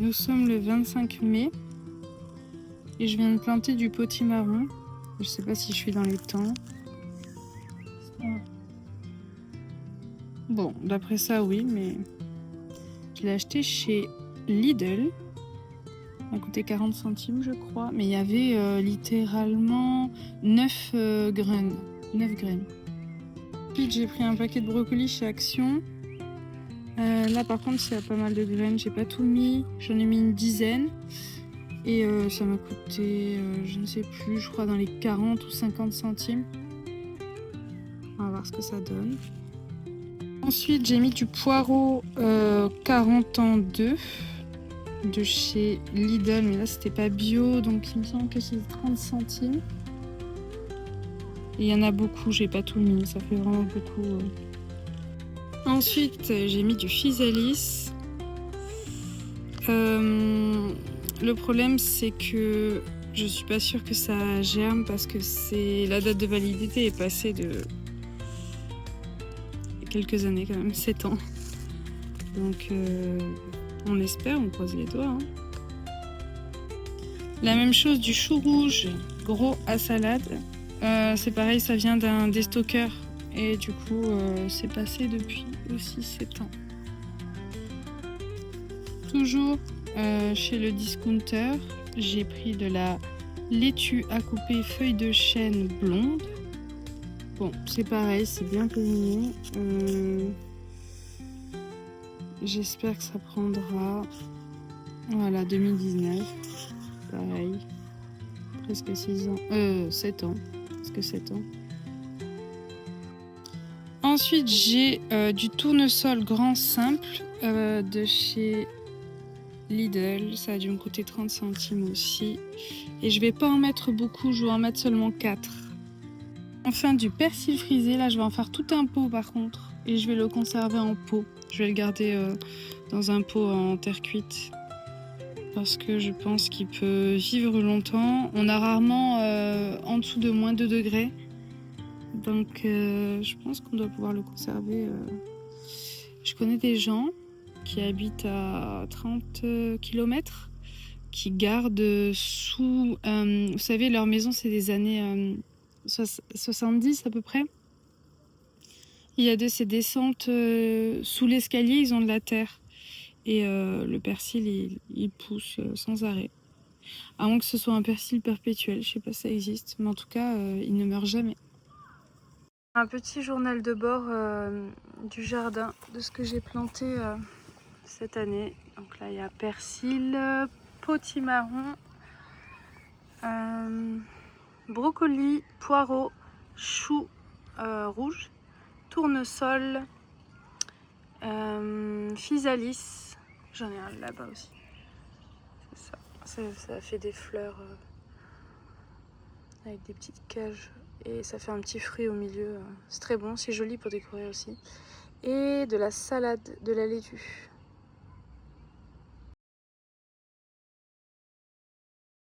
Nous sommes le 25 mai et je viens de planter du potimarron. Je sais pas si je suis dans les temps. Bon, d'après ça, oui, mais je l'ai acheté chez Lidl. Ça a coûté 40 centimes, je crois. Mais il y avait littéralement 9 graines. 9 graines. Ensuite, j'ai pris un paquet de brocolis chez Action. Là, par contre, il y a pas mal de graines. J'ai pas tout mis. J'en ai mis une dizaine. Et ça m'a coûté, je ne sais plus, je crois dans les 40 ou 50 centimes. On va voir ce que ça donne. Ensuite, j'ai mis du poireau 40 ans 2 de chez Lidl, mais là c'était pas bio, donc il me semble que c'est 30 centimes. Et il y en a beaucoup, j'ai pas tout mis, ça fait vraiment beaucoup. Ensuite, j'ai mis du physalis. Le problème, c'est que je suis pas sûre que ça germe parce que la date de validité est passée de quelques années quand même, 7 ans. Donc on espère, on croise les doigts. Hein. La même chose du chou rouge gros à salade. C'est pareil, ça vient d'un déstockeur et du coup c'est passé depuis aussi 7 ans. Toujours chez le discounter, j'ai pris de la laitue à couper feuille de chêne blonde. Bon, c'est pareil, c'est bien peigné. J'espère que ça prendra. Voilà, 2019. Pareil. Presque 6 ans. 7 ans. Presque 7 ans. Ensuite, j'ai du tournesol grand simple de chez Lidl. Ça a dû me coûter 30 centimes aussi. Et je vais pas en mettre beaucoup, je vais en mettre seulement 4. Enfin, du persil frisé. Là, je vais en faire tout un pot par contre. Et je vais le conserver en pot. Je vais le garder dans un pot en terre cuite. Parce que je pense qu'il peut vivre longtemps. On a rarement en dessous de moins 2 degrés. Donc je pense qu'on doit pouvoir le conserver. Je connais des gens qui habitent à 30 km qui gardent sous... vous savez, leur maison, c'est des années 70 à peu près. Il y a de ces descentes sous l'escalier, ils ont de la terre. Et le persil, il pousse sans arrêt. À moins que ce soit un persil perpétuel, je sais pas si ça existe. Mais en tout cas, il ne meurt jamais. Un petit journal de bord du jardin, de ce que j'ai planté cette année. Donc là, il y a persil, potimarron, brocoli, poireau, chou rouge, tournesol, physalis. J'en ai un là-bas aussi. C'est ça. Ça fait des fleurs avec des petites cages. Et ça fait un petit fruit au milieu. C'est très bon, c'est joli pour décorer aussi. Et de la salade, de la laitue.